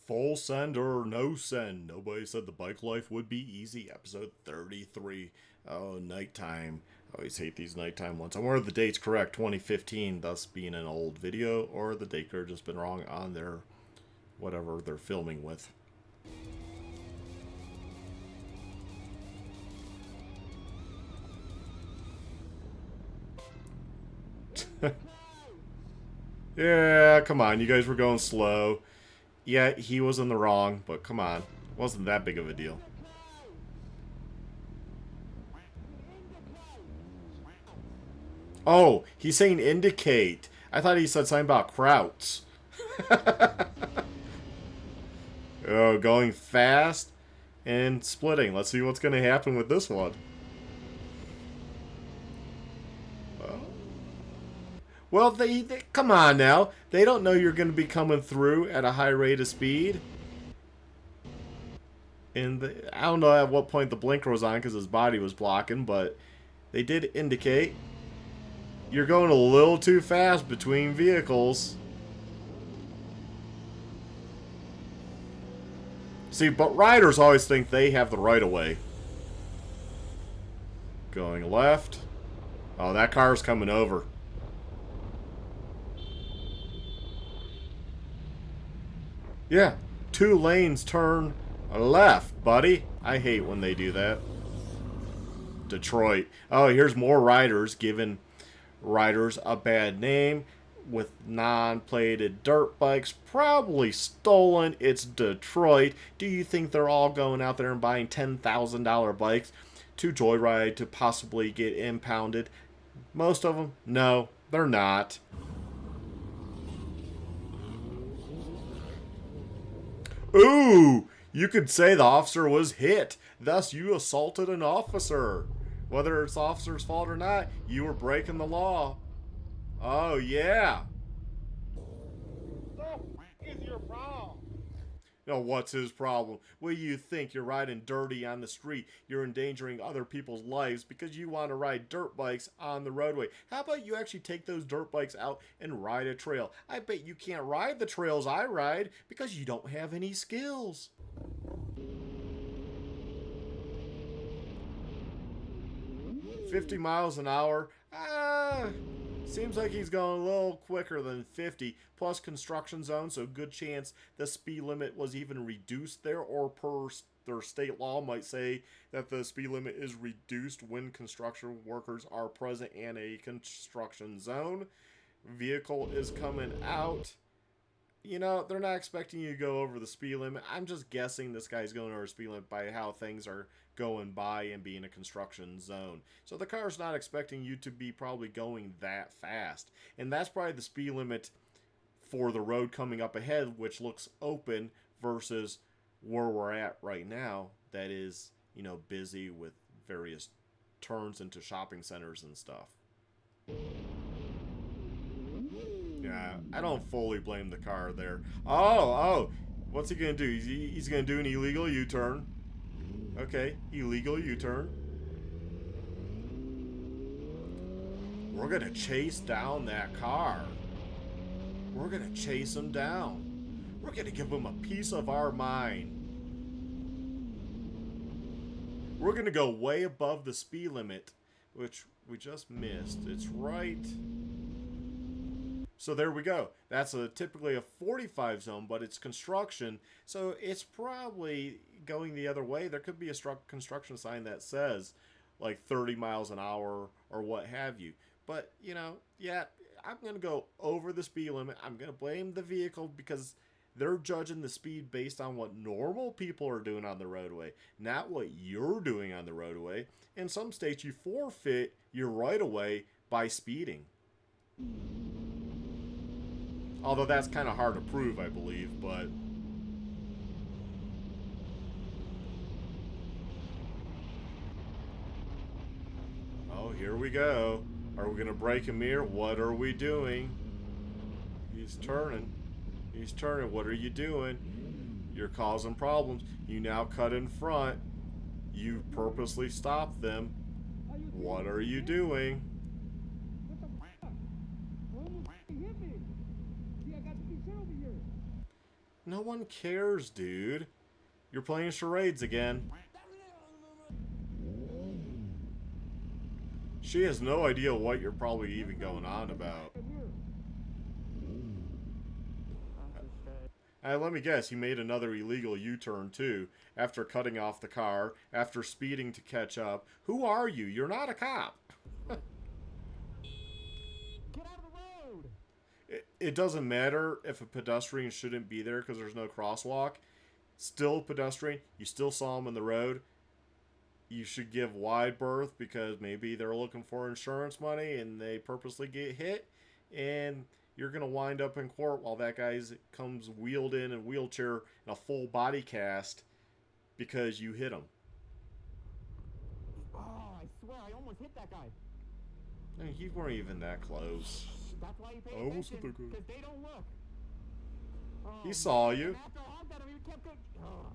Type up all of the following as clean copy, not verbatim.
Full send or no send. Nobody said the bike life would be easy. Episode 33. Oh, nighttime. I always hate these nighttime ones. I wonder if the date's correct. 2015, thus being an old video, or the date could have just been wrong on their whatever they're filming with. Yeah, come on. You guys were going slow. Yeah, he was in the wrong, but come on. It wasn't that big of a deal. Oh, he's saying indicate. I thought he said something about krauts. Oh, going fast and splitting. Let's see what's going to happen with this one. Well, they come on now. They don't know you're going to be coming through at a high rate of speed. And I don't know at what point the blinker was on because his body was blocking, but they did indicate you're going a little too fast between vehicles. See, but riders always think they have the right of way. Going left. Oh, that car's coming over. Yeah, 2 lanes turn left, buddy. I hate when they do that. Detroit. Oh, here's more riders giving riders a bad name with non-plated dirt bikes, probably stolen. It's Detroit. Do you think they're all going out there and buying $10,000 bikes to joyride to possibly get impounded? Most of them, no, they're not. Ooh, you could say the officer was hit. Thus, you assaulted an officer. Whether it's the officer's fault or not, you were breaking the law. Oh, yeah. What is your problem? Now, what's his problem? Well, you think you're riding dirty on the street. You're endangering other people's lives because you want to ride dirt bikes on the roadway. How about you actually take those dirt bikes out and ride a trail? I bet you can't ride the trails I ride because you don't have any skills. $50 mph. Seems like he's going a little quicker than 50. Plus construction zone, so good chance the speed limit was even reduced there, or per their state law might say that the speed limit is reduced when construction workers are present in a construction zone. Vehicle is coming out. You know, they're not expecting you to go over the speed limit. I'm just guessing this guy's going over the speed limit by how things are going by and being a construction zone. So the car's not expecting you to be probably going that fast. And that's probably the speed limit for the road coming up ahead, which looks open, versus where we're at right now that is, you know, busy with various turns into shopping centers and stuff. Yeah, I don't fully blame the car there. Oh, what's he gonna do? He's gonna do an illegal U-turn. Okay, illegal U-turn. We're gonna chase down that car. We're gonna chase him down. We're gonna give him a piece of our mind. We're gonna go way above the speed limit, which we just missed. It's right. So there we go. That's typically a 45 zone, but it's construction, so it's probably going the other way. There could be a construction sign that says like 30 miles an hour or what have you. But, you know, yeah, I'm going to go over the speed limit. I'm going to blame the vehicle because they're judging the speed based on what normal people are doing on the roadway, not what you're doing on the roadway. In some states, you forfeit your right of way by speeding. Although that's kind of hard to prove, I believe, but... Oh, here we go. Are we going to break him here? What are we doing? He's turning. He's turning. What are you doing? You're causing problems. You now cut in front. You purposely stopped them. What are you doing? What the f? Why almost hit me? See, I got to be sure over here. No one cares, dude. You're playing charades again. She has no idea what you're probably even going on about. Let me guess, he made another illegal U-turn too, after cutting off the car, after speeding to catch up. Who are you? You're not a cop. Get out of the road! It doesn't matter if a pedestrian shouldn't be there because there's no crosswalk. Still pedestrian, you still saw him in the road. You should give wide berth because maybe they're looking for insurance money and they purposely get hit, and you're going to wind up in court while that guy comes wheeled in a wheelchair in a full body cast because you hit him. Oh, I swear, I almost hit that guy. You weren't even that close. That's why you pay almost attention, hit that guy. because they don't look. Oh, He saw you. and after I honked at him, he kept going. Oh.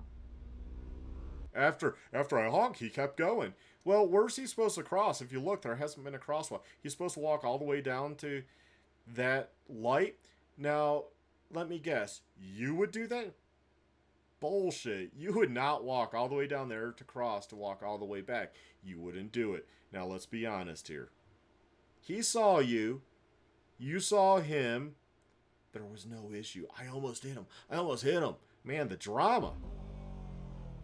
After I honked, he kept going. Well, where's he supposed to cross? If you look, there hasn't been a crosswalk. He's supposed to walk all the way down to that light. Now, let me guess. You would do that? Bullshit. You would not walk all the way down there to cross to walk all the way back. You wouldn't do it. Now, let's be honest here. He saw you. You saw him. There was no issue. I almost hit him. I almost hit him. Man, the drama.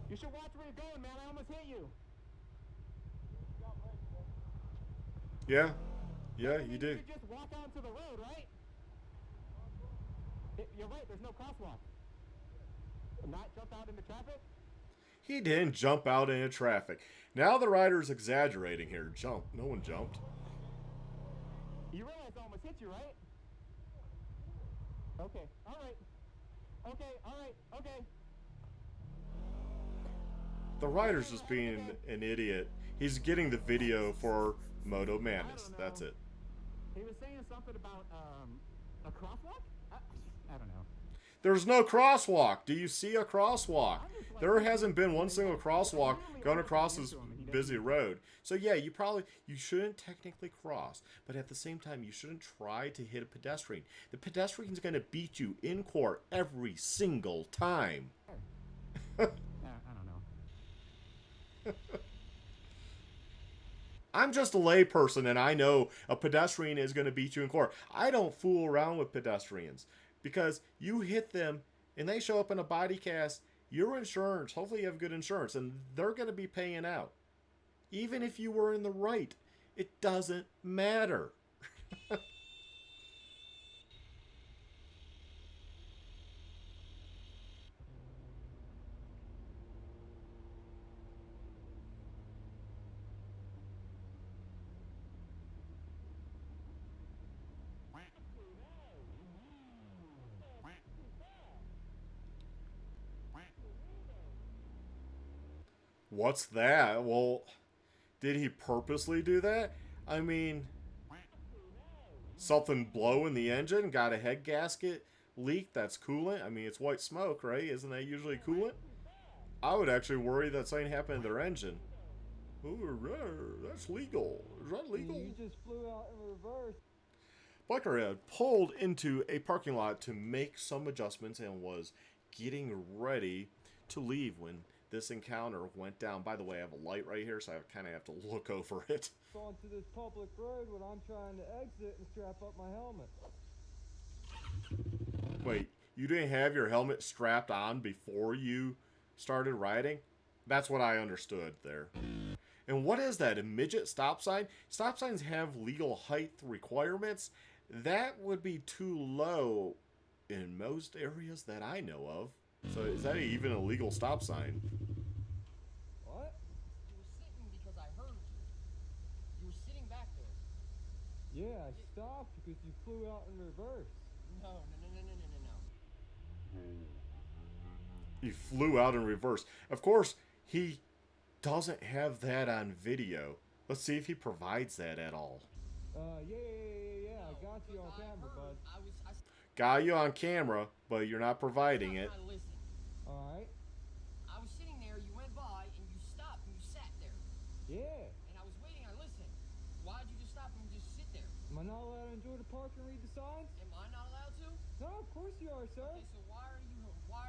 You should watch where you're going, man. I almost hit you. Yeah. Yeah, you You do. should just walk out to the road, right? You're right, there's no crosswalk. Not jump out into traffic? He didn't jump out into traffic. Now the rider's exaggerating here. Jump. No one jumped. You realize I almost hit you, right? Okay, alright. Okay, alright, okay. The rider's just being an idiot. He's getting the video for Moto Madness. That's it. He was saying something about, a crosswalk? I don't know. There's no crosswalk. Do you see a crosswalk? There hasn't been one single crosswalk going across this busy road. So yeah, you shouldn't technically cross, but at the same time, you shouldn't try to hit a pedestrian. The pedestrian's going to beat you in court every single time. I don't know. I'm just a layperson, and I know a pedestrian is going to beat you in court. I don't fool around with pedestrians because you hit them and they show up in a body cast. Your insurance, hopefully you have good insurance, and they're going to be paying out. Even if you were in the right, it doesn't matter. What's that? Well, did he purposely do that? I mean, something blow in the engine? Got a head gasket leak? That's coolant? I mean, it's white smoke, right? Isn't that usually coolant? I would actually worry that something happened to their engine. Ooh, that's legal. Is that legal? You just flew out in reverse. Biker had pulled into a parking lot to make some adjustments and was getting ready to leave when this encounter went down. By the way, I have a light right here, so I kind of have to look over it. Onto this public road when I'm trying to exit and strap up my helmet. Wait, you didn't have your helmet strapped on before you started riding? That's what I understood there. And what is that, a midget stop sign? Stop signs have legal height requirements. That would be too low in most areas that I know of. So is that even a legal stop sign? What? You were sitting because I heard you. You were sitting back there. Yeah, I stopped because you flew out in reverse. No. He flew out in reverse. Of course, he doesn't have that on video. Let's see if he provides that at all. Yeah. I got you on camera, bud. Got you on camera, but you're not providing it. Alright. I was sitting there, you went by, and you stopped, and you sat there. Yeah. And I was waiting, I listened. Why'd you just stop and just sit there? Am I not allowed to enjoy the park and read the signs? Am I not allowed to? No, of course you are, sir. Okay, so why are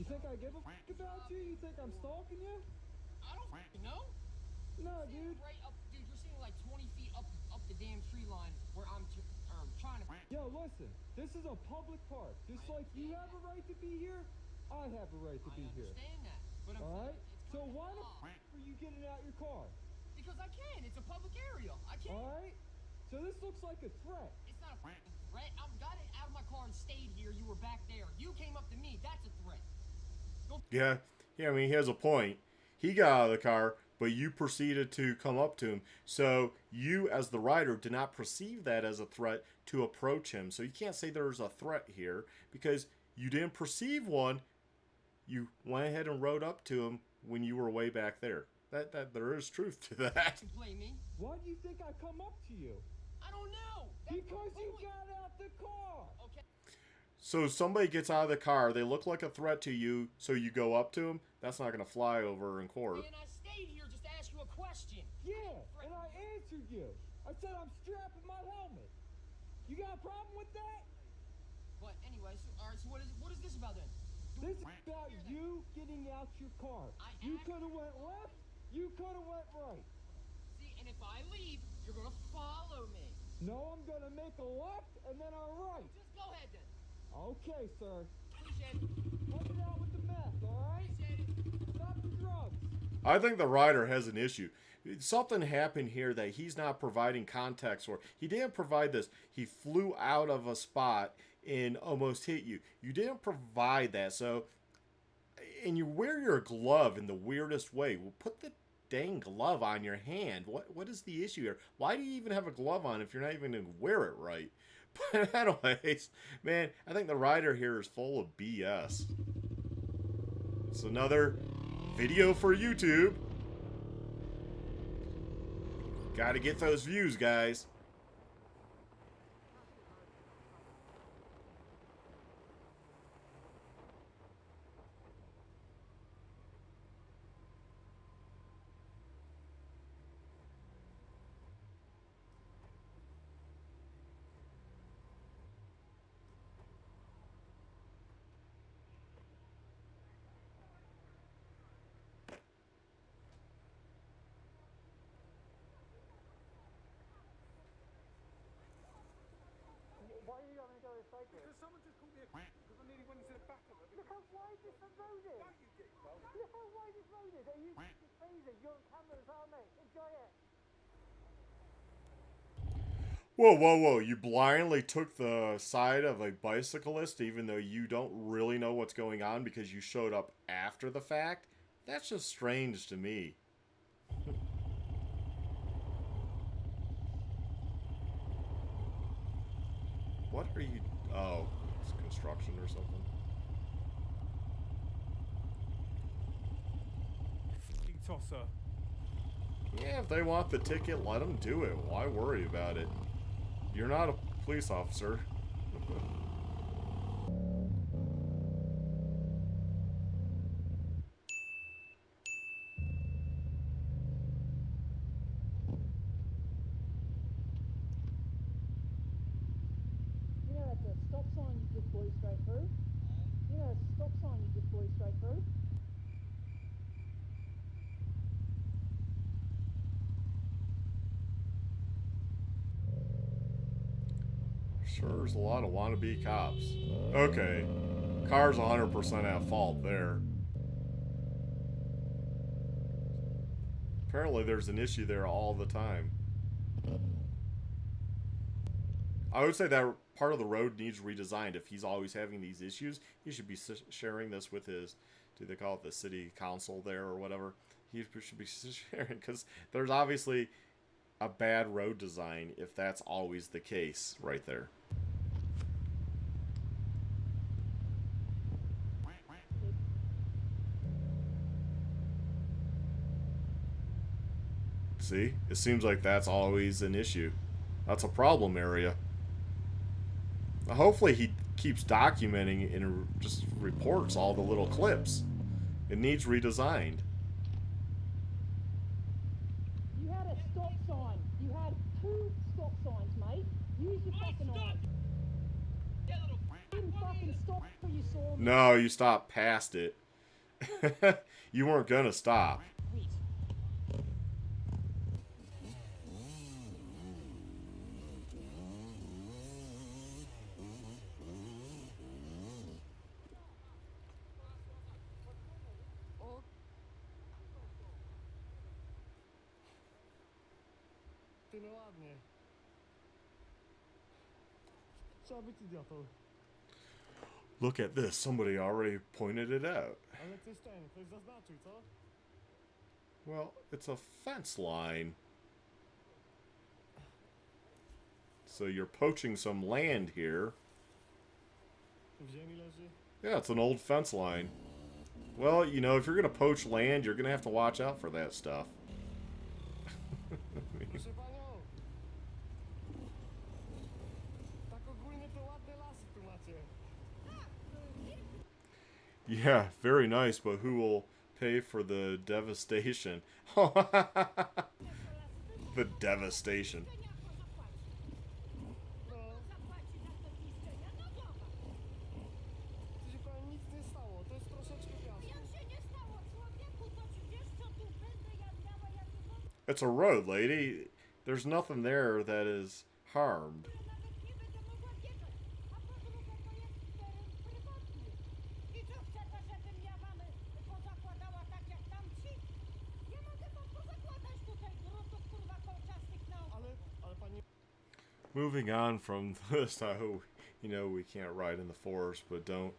think I give a fuck about you? You think I'm stalking you? I don't fucking know. No, You're dude. right up, dude. You're sitting like 20 feet up the damn tree line where I'm trying to. Yo, listen. This is a public park. Just like you have a right to be here, I have a right to be I here. understand that, but I'm All saying right? it's So kind of why the odd. fuck are you getting out your car? Because I can. It's a public area. I can. All right? So this looks like a threat. It's not a fucking threat. I've got it out of my car and stayed here. You were back there. You came up to me. That's a threat. Yeah, I mean, he has a point. He got out of the car, but you proceeded to come up to him. So you, as the rider, did not perceive that as a threat to approach him. So you can't say there's a threat here because you didn't perceive one. You went ahead and rode up to him when you were way back there. That there is truth to that. You blame me? Why do you think I come up to you? I don't know. That's Because the you point. got out the car. Okay. So somebody gets out of the car, they look like a threat to you, so you go up to them. That's not going to fly over in court. And I stayed here just to ask you a question. Yeah, and I answered you. I said I'm strapping my helmet. You got a problem with that? But anyway, so, all right. So what is this about then? This is about you getting out your car. You could have went left. You could have went right. See, and if I leave, you're gonna follow me. No, I'm gonna make a left and then a right. Just go ahead then. Okay, sir. Appreciate it. Cut it out with the meth, all right? Appreciate it. Stop the drugs. I think the rider has an issue. Something happened here that he's not providing context for. He didn't provide this. He flew out of a spot and almost hit you. You didn't provide that. So, and you wear your glove in the weirdest way. Well, put the dang glove on your hand. What is the issue here? Why do you even have a glove on if you're not even going to wear it right? But anyways, man, I think the rider here is full of BS. It's another video for YouTube. Got to get those views, guys. Why are you having to go recycle? Because someone just called me a because I nearly went into the back of it. Look how wide this road is. Don't you get involved? Look how wide this road is. Are you crazy? You're on camera as well, mate. Enjoy it. Whoa. You blindly took the side of a bicyclist even though you don't really know what's going on because you showed up after the fact? That's just strange to me. What are you... Oh, it's construction or something. Tosser. Yeah, if they want the ticket, let them do it. Why worry about it? You're not a police officer. You know that's a stop sign you just blew straight through? You know it's a stop sign you just blew straight through? Sure, there's a lot of wannabe cops. Okay. Car's 100% at fault there. Apparently there's an issue there all the time. I would say that part of the road needs redesigned. If he's always having these issues, he should be sharing this with his, do they call it the city council there or whatever? He should be sharing, because there's obviously a bad road design if that's always the case right there. See? It seems like that's always an issue. That's a problem area. Now, hopefully he keeps documenting and just reports all the little clips. It needs redesigned. You had a stop sign. You had 2 stop signs, mate. Use your fucking eyes. Yeah, little You didn't fucking stop before you saw me. No, you stopped past it. You weren't gonna stop. Wait. O. Ty no ładnie. Trzeba być idiotą. Look at this. Somebody already pointed it out. Ale ktoś zaznaczył, co? Well, it's a fence line. So you're poaching some land here. W ziemi leży. Yeah, it's an old fence line. Well, you know, if you're gonna poach land, you're gonna have to watch out for that stuff. Proszę panią. Tak ogólnie to ładne lasy tu macie. Yeah, very nice, but who will pay for the devastation? The devastation. Tu się pani nic nie stało, to jest troszeczkę piasku. It's a road, lady. There's nothing there that is harmed. Ale pani... Moving on from this, I hope, you know, we can't ride in the forest, but don't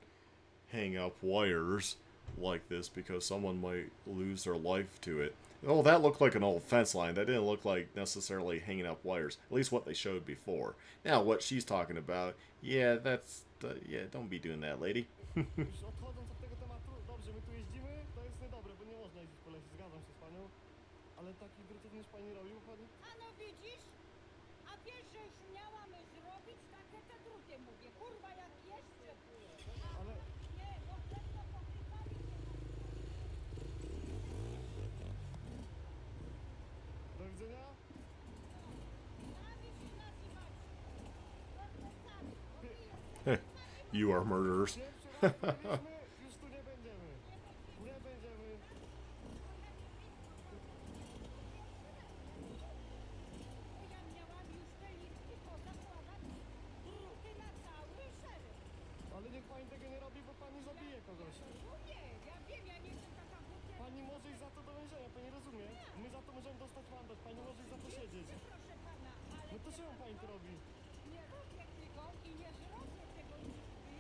hang up wires like this because someone might lose their life to it. Oh, that looked like an old fence line. That didn't look like necessarily hanging up wires. At least what they showed before. Now, what she's talking about, yeah, that's, yeah, don't be doing that, lady. Już odchodząc od tego tematu, dobrze, my tu jeździmy, to jest niedobre, bo nie można jeździć po lesie, zgadzam się z panią. Ale taki drutów niż pani robił, pani... Ano widzisz? A wiesz, że już miałam zrobić takie te drugie, mówię. Kurwa, jak jeszcze... Ale... Nie, bo tylko pokrywali się. Do widzenia? Sami się nazywać. Dobrze, sami. You are murderers. Pierwszy raz mówiliśmy, już tu nie będziemy. Nie będziemy. Ja miałam już te listki pozakładać. Druty na cały szereg. Ale niech pani tego nie robi, bo pani zabije kogoś. Nie, ja wiem, ja nie jestem taka głupia. Pani może iść za to do więzienia, pani rozumie? My za to możemy dostać mandat, pani może iść za to siedzieć. Proszę pana, ale No to czemu pani to robi? nie robię tego i nie zrobię tego nigdy.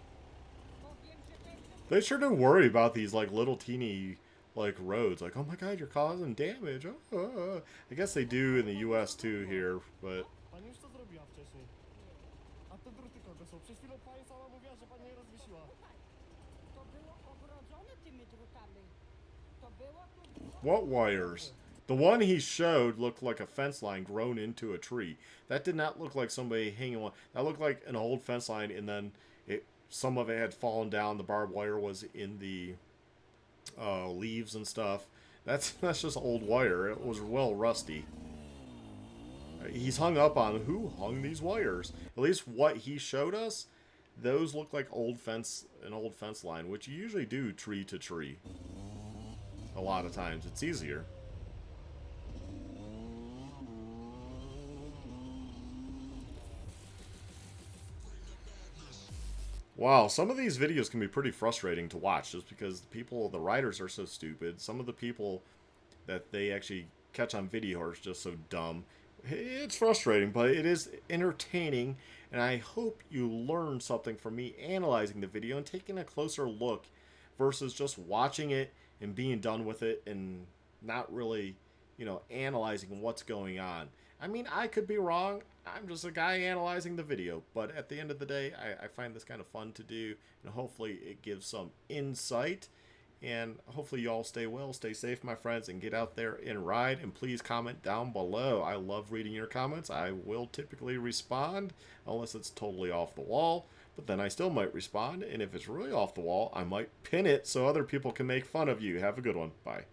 Bo wiem, że to jest... They sure do worry about these, like, little teeny, like, roads. Like, oh my god, you're causing damage. Oh. I guess they do in the U.S. too here, but... Pani już to zrobiła wcześniej. A te druty kogo są? Przez chwilę pani sama mówiła, że pani je rozwiesiła. To było ogrodzone tymi drutami. To było tu... What wires? The one he showed looked like a fence line grown into a tree. That did not look like somebody hanging on. That looked like an old fence line, and then some of it had fallen down. The barbed wire was in the leaves and stuff. That's just old wire. It was well rusty. He's hung up on who hung these wires. At least what he showed us, those look like an old fence line, which you usually do tree to tree. A lot of times, it's easier. Wow, some of these videos can be pretty frustrating to watch just because the riders are so stupid. Some of the people that they actually catch on video are just so dumb. It's frustrating, but it is entertaining, and I hope you learn something from me analyzing the video and taking a closer look versus just watching it and being done with it and not really, you know, analyzing what's going on. I mean, I could be wrong. I'm just a guy analyzing the video. But at the end of the day, I find this kind of fun to do. And hopefully it gives some insight. And hopefully you all stay well, stay safe, my friends, and get out there and ride. And please comment down below. I love reading your comments. I will typically respond unless it's totally off the wall. But then I still might respond. And if it's really off the wall, I might pin it so other people can make fun of you. Have a good one. Bye.